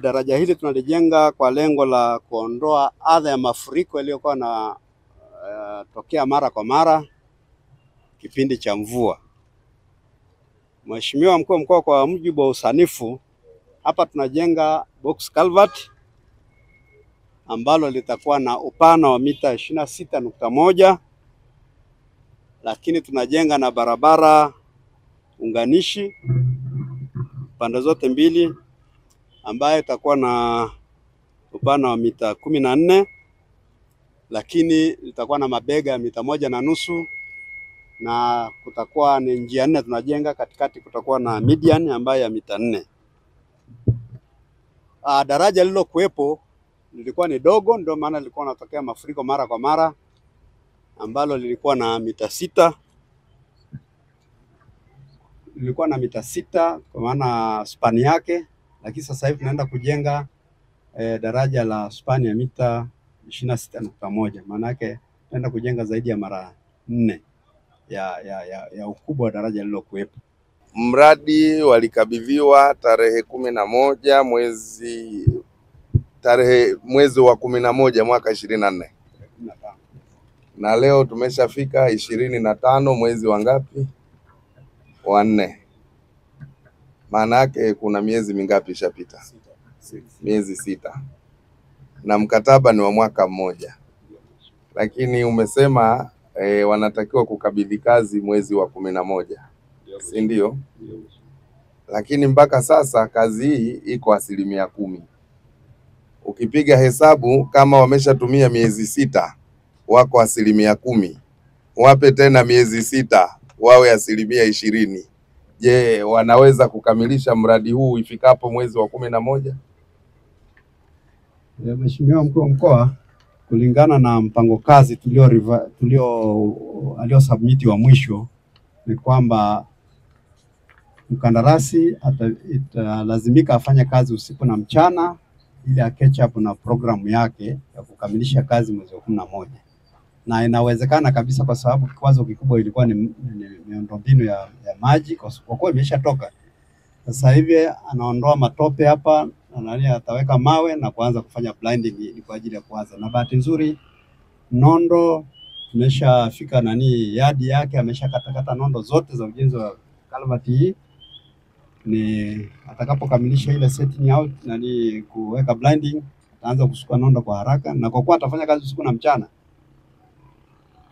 Daraja hili tunalijenga kwa lengo la kuondoa adha ya mafuriko yaliyokuwa na tokea mara kwa mara kipindi cha mvua. Mheshimiwa Mkuu wa Mkoa, kwa mujibu wa usanifu, hapa tunajenga box culvert ambalo litakuwa na upana wa mita 26.1, lakini tunajenga na barabara unganishi pande zote mbili ambayo itakuwa na upana wa mita 14, lakini itakuwa na mabega ya mita 1.5, na kutakuwa ni njia 4 tunajenga, katikati kutakuwa na median ambayo ya mita 4. Daraja lililokuwepo lilikuwa ni dogo, ndio maana lilikuwa natokea mafuriko mara kwa mara, ambalo lilikuwa na mita 6. Lilikuwa na mita 6 kwa maana spani yake, lakini sasa hivi tunaenda kujenga daraja la spani ya mita 26.1. Maana yake tunaenda kujenga zaidi ya mara 4 ya ukubwa wa daraja lililokuwepo. Mradi walikabidhiwa tarehe 11 mwezi wa 11 mwaka 24. Na leo tumeshafika 25 mwezi wa ngapi? Wa 4. Maana yake kuna miezi mingapi ishapita? Miezi 6. Na mkataba ni wa mwaka mmoja. Lakini umesema wanatakiwa kukabidhi kazi mwezi wa 11. Si ndio? Lakini mpaka sasa kazi hii iko 10%. Ukipiga hesabu kama wameshatumia miezi 6, wako 10%. Wape tena miezi 6 wawe 20%. Je, wanaweza kukamilisha mradi huu ifikapo mwezi wa 11? Mheshimiwa Mkuu wa Mkoa, kulingana na mpango kazi aliosubmiti wa mwisho, ni kwamba mkandarasi atalazimika afanye kazi usiku na mchana ili catch up na programu yake ya kukamilisha kazi mwezi wa 11. Na inawezekana kabisa, kwa sababu kikwazo kikubwa ilikuwa ni miundombinu ya maji, kwa kuwa imeshatoka. Sasa hivi anaondoa matope hapa, na ataweka mawe na kuanza kufanya blinding kwa ajili ya kuanza. Na bahati nzuri nondo tumeshafika yadi yake, ameshakatakata nondo zote za ujenzi wa culvert hii. Ni atakapokamilisha ile setting out kuweka blinding, ataanza kusuka nondo kwa haraka, na kwa kuwa atafanya kazi usiku na mchana,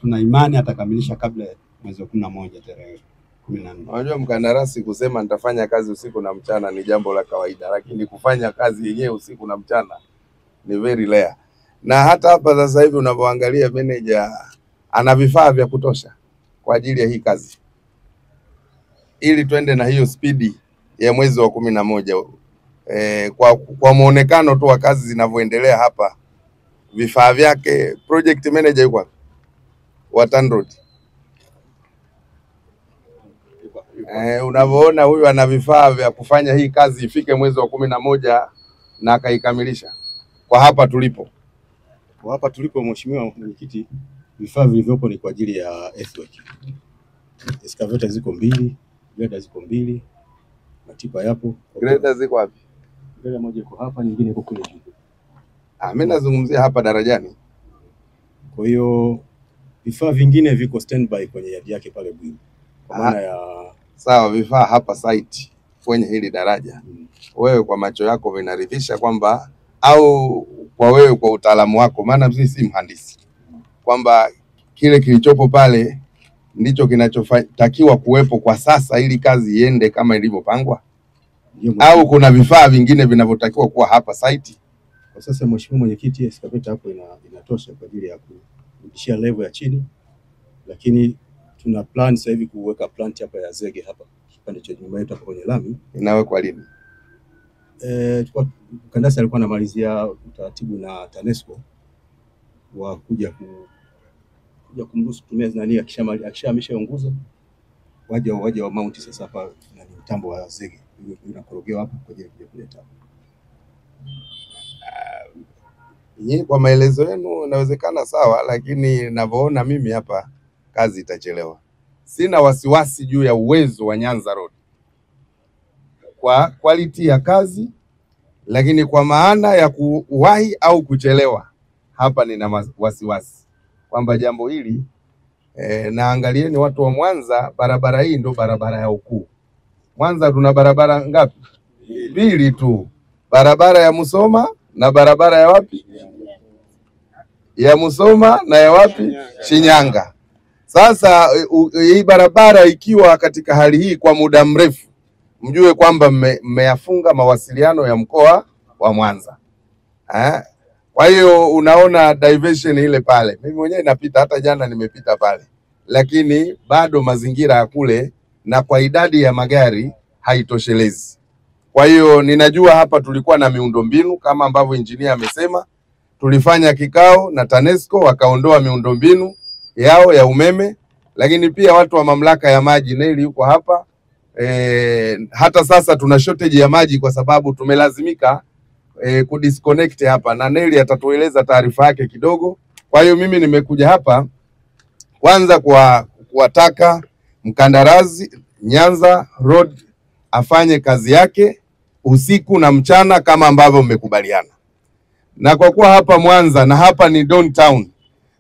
tuna imani atakamilisha kabla mwezi wa 11 tarehe 14. Unajua mkandarasi kusema nitafanya kazi usiku na mchana ni jambo la kawaida, lakini kufanya kazi yenyewe usiku na mchana ni very rare. Na hata hapa sasa hivi unapoangalia, manager ana vifaa vya kutosha kwa ajili ya hii kazi, ili twende na hiyo spidi ya mwezi wa 11. Kwa muonekano tu wa kazi zinavyoendelea hapa, vifaa vyake. Project manager yuko wa TANROADS. Unavyoona huyu ana vifaa vya kufanya hii kazi ifike mwezi wa 11 na akaikamilisha. Kwa hapa tulipo Mheshimiwa Mwenyekiti, vifaa vilivyopo ni kwa ajili ya earthwork. Excavator ziko 2, grader ziko 2, matipa yapo. Grader ziko wapi? Grader moja iko hapa, nyingine iko kule juu. Mimi nazungumzia hapa darajani. Kwa hiyo vifaa vingine viko standby kwenye yadi yake pale Bwini. Kwa maana ya sawa, vifaa hapa site kwenye hili daraja. Wewe kwa macho yako vinaridhisha kwamba, au kwa wewe kwa utaalamu wako, maana mimi si mhandisi, kwamba kile kilichopo pale ndicho kinachotakiwa kuwepo kwa sasa ili kazi iende kama ilivyopangwa, au kuna vifaa vingine vinavyotakiwa kuwa hapa site? Kwa sasa Mheshimiwa Mwenyekiti, excavator hapo inatosha kwa ajili ya kurudishia level ya chini, lakini tuna plan sasa hivi kuweka plant hapa ya zege hapa kipande cha nyuma yetu kwenye lami. Inawekwa lini? Mkandarasi alikuwa anamalizia utaratibu na TANESCO wa kuja kumruhusu kutumia akishameshaunguza waje wa mount sasa hapa na mtambo wa zege unakorogewa hapa kwa ajili ya kuleta. Kwa maelezo yenu inawezekana sawa, lakini ninavyoona mimi hapa kazi itachelewa. Sina wasiwasi juu ya uwezo wa Nyanza Road kwa quality ya kazi lakini kwa maana ya kuwahi au kuchelewa, hapa nina wasiwasi kwamba jambo hili naangalieni watu wa Mwanza, barabara hii ndo barabara ya ukuu. Mwanza tuna barabara ngapi? Mbili tu, barabara ya Musoma na barabara ya wapi? Ya Musoma na ya wapi? Shinyanga. Sasa hii barabara ikiwa katika hali hii kwa muda mrefu, mjue kwamba mmeyafunga mawasiliano ya mkoa wa Mwanza. Kwa hiyo unaona diversion ile pale, mimi mwenyewe napita, hata jana nimepita pale, lakini bado mazingira ya kule na kwa idadi ya magari haitoshelezi. Kwa hiyo ninajua hapa tulikuwa na miundombinu kama ambavyo injinia amesema, tulifanya kikao na TANESCO wakaondoa miundombinu yao ya umeme, lakini pia watu wa mamlaka ya maji, Neli yuko hapa, hata sasa tuna shortage ya maji kwa sababu tumelazimika kudisconnect hapa, na Neli atatueleza taarifa yake kidogo. Kwa hiyo mimi nimekuja hapa kwanza kuwataka mkandarasi Nyanza Road afanye kazi yake usiku na mchana kama ambavyo mmekubaliana. Na kwa kuwa hapa Mwanza na hapa ni downtown,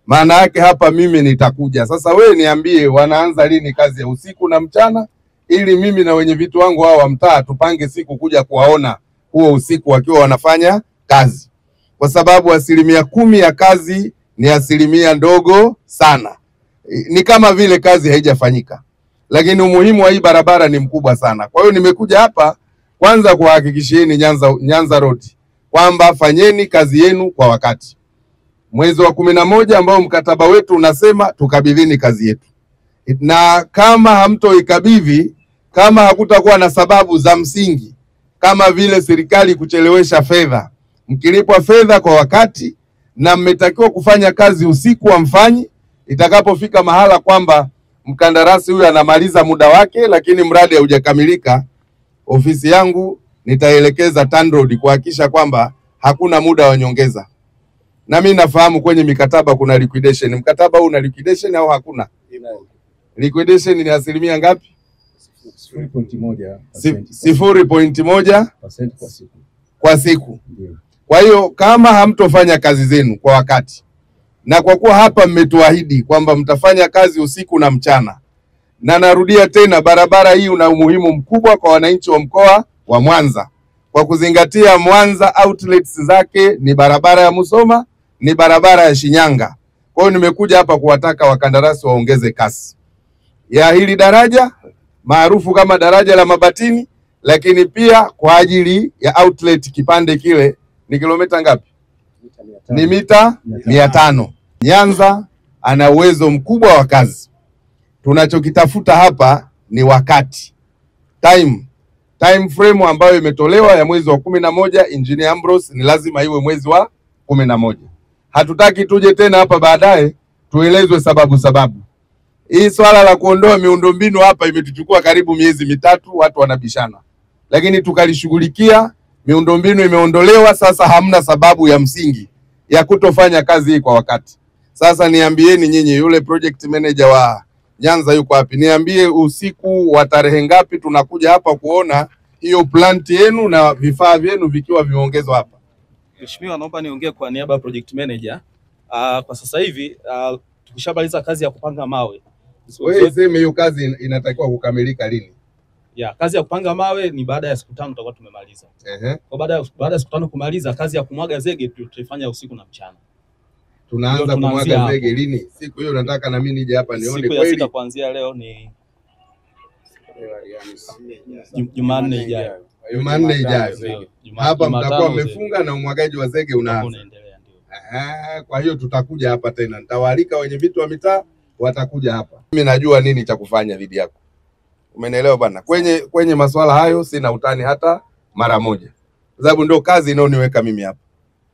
maana yake hapa mimi nitakuja. Sasa wewe niambie wanaanza lini kazi ya usiku na mchana, ili mimi na wenye vitu wangu hao wa mtaa tupange siku kuja kuwaona huo usiku wakiwa wanafanya kazi, kwa sababu 10% ya kazi ni 10% ndogo sana, ni kama vile kazi haijafanyika, lakini umuhimu wa hii barabara ni mkubwa sana. Kwa hiyo nimekuja hapa kwanza kuhakikishieni Nyanza Road kwamba fanyeni kazi yenu kwa wakati. Mwezi wa 11 ambao mkataba wetu unasema tukabidhini kazi yetu, na kama hamtoikabidhi, kama hakutakuwa na sababu za msingi kama vile serikali kuchelewesha fedha, mkilipwa fedha kwa wakati na mmetakiwa kufanya kazi usiku wa mfanyi, itakapofika mahala kwamba mkandarasi huyu anamaliza muda wake lakini mradi haujakamilika, ofisi yangu nitaelekeza TANROADS kuhakikisha kwamba hakuna muda wa nyongeza. Na mimi nafahamu kwenye mikataba kuna liquidation. Mkataba huu una liquidation au hakuna? Liquidation ni asilimia ngapi? 0.1% kwa siku. Kwa hiyo kama hamtofanya kazi zenu kwa wakati, na kwa kuwa hapa mmetuahidi kwamba mtafanya kazi usiku na mchana, na narudia tena, barabara hii una umuhimu mkubwa kwa wananchi wa mkoa wa Mwanza, kwa kuzingatia Mwanza outlets zake ni barabara ya Musoma, ni barabara ya Shinyanga. Kwa hiyo nimekuja hapa kuwataka wakandarasi waongeze kasi ya hili daraja maarufu kama daraja la Mabatini, lakini pia kwa ajili ya outlet kipande kile ni kilomita ngapi? Ni mita 500. Nyanza ana uwezo mkubwa wa kazi. Tunachokitafuta hapa ni wakati, time frame ambayo imetolewa ya mwezi wa 11. Engineer Ambrose, ni lazima iwe mwezi wa 11. Hatutaki tuje tena hapa baadaye tuelezwe sababu. Hii swala la kuondoa miundombinu hapa imetuchukua karibu miezi mitatu, watu wanabishana, lakini tukalishughulikia. Miundombinu imeondolewa, sasa hamna sababu ya msingi ya kutofanya kazi hii kwa wakati. Sasa niambieni nyinyi, yule project manager wa Nyanza yuko wapi? Niambie usiku wa tarehe ngapi tunakuja hapa kuona hiyo plant yenu na vifaa vyenu vikiwa vimeongezwa hapa. Mheshimiwa, naomba niongee kwa niaba ya project manager. Kwa sasa hivi tukishamaliza kazi ya kupanga mawe. Wewe sema hiyo kazi inatakiwa kukamilika lini? Kazi ya kupanga mawe ni baada ya siku 5 tutakuwa tumemaliza. Kwa baada ya siku 5 kumaliza, kazi ya kumwaga zege tutaifanya usiku na mchana. Tunaanza kumwaga zege lini? Siku hiyo nataka na mimi nije hapa nione kweli. Siku ya 6 kuanzia leo ni Jumanne ijayo. Jumanne ijayo. Hapa mtakuwa mmefunga na umwagaji wa zege unaanza. Kwa hiyo tutakuja hapa tena. Nitawaalika wenye vitu wa mitaa watakuja hapa. Mimi najua nini cha kufanya dhidi yako. Umenielewa bwana? Kwenye masuala hayo sina utani hata mara moja. Kwa sababu ndio kazi inaoniweka mimi hapa.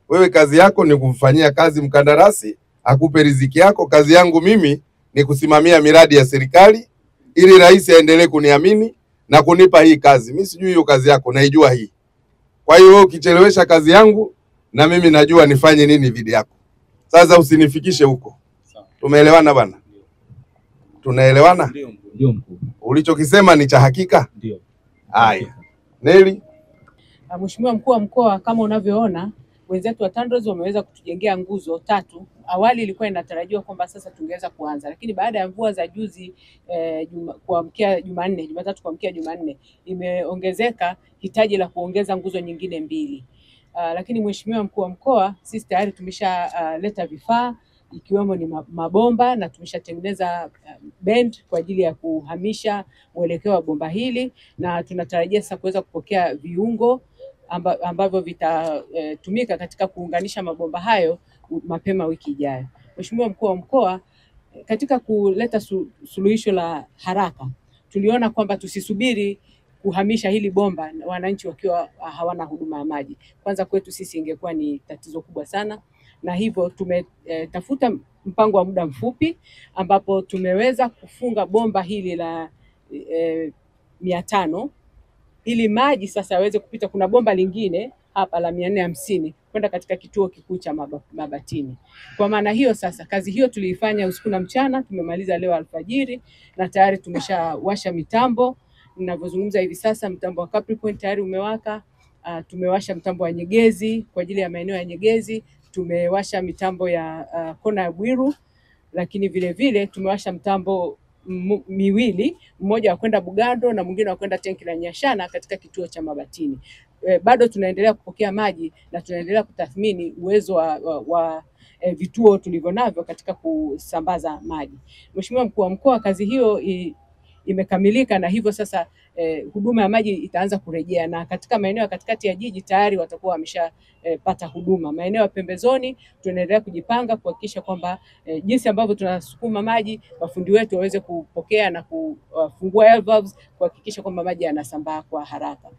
Wewe kazi yako ni kumfanyia kazi mkandarasi, akupe riziki yako. Kazi yangu mimi ni kusimamia miradi ya serikali ili rais aendelee kuniamini na kunipa hii kazi. Mimi sijui hiyo kazi yako, naijua hii. Kwa hiyo wewe ukichelewesha kazi yangu, na mimi najua nifanye nini dhidi yako. Sasa usinifikishe huko. Tumeelewana bwana? Tunaelewana? Ndio mkuu. Ulichokisema ni cha hakika? Ndio. Haya. Neli? Mheshimiwa Mkuu wa Mkoa, kama unavyoona wenzetu wa TANROADS wameweza kutujengea nguzo 3. Awali ilikuwa inatarajiwa kwamba sasa tungeweza kuanza, lakini baada ya mvua za juzi kuamkia Jumatatu kuamkia Jumanne, imeongezeka hitaji la kuongeza nguzo nyingine 2. Lakini Mheshimiwa Mkuu wa Mkoa, sisi tayari tumeshaleta vifaa ikiwemo ni mabomba na tumeshatengeneza bend kwa ajili ya kuhamisha mwelekeo wa bomba hili, na tunatarajia sasa kuweza kupokea viungo ambavyo vitatumika katika kuunganisha mabomba hayo mapema wiki ijayo. Mheshimiwa Mkuu wa Mkoa, katika kuleta suluhisho la haraka, tuliona kwamba tusisubiri kuhamisha hili bomba wananchi wakiwa hawana huduma ya maji. Kwanza kwetu sisi ingekuwa ni tatizo kubwa sana, na hivyo tumetafuta mpango wa muda mfupi ambapo tumeweza kufunga bomba hili la 500 ili maji sasa yaweze kupita. Kuna bomba lingine hapa la 450 kwenda katika kituo kikuu cha Mabatini. Kwa maana hiyo sasa kazi hiyo tuliifanya usiku na mchana, tumemaliza leo alfajiri na tayari tumeshawasha mitambo. Ninavyozungumza hivi sasa mtambo wa Capricorn tayari umewaka. Tumewasha mtambo wa Nyegezi kwa ajili ya maeneo ya Nyegezi, tumewasha mitambo ya kona ya Bwiru, lakini vile vile tumewasha mtambo miwili, mmoja wa kwenda Bugando na mwingine wa kwenda tenki la Nyashana katika kituo cha Mabatini. Bado tunaendelea kupokea maji na tunaendelea kutathmini uwezo wa vituo tulivyo navyo katika kusambaza maji. Mheshimiwa Mkuu wa Mkoa, kazi hiyo imekamilika na hivyo sasa huduma ya maji itaanza kurejea, na katika maeneo ya katikati ya jiji tayari watakuwa wameshapata huduma. Maeneo ya pembezoni tunaendelea kujipanga kuhakikisha kwamba jinsi ambavyo tunasukuma maji, mafundi wetu waweze kupokea na kufungua valves kuhakikisha kwamba maji yanasambaa kwa haraka.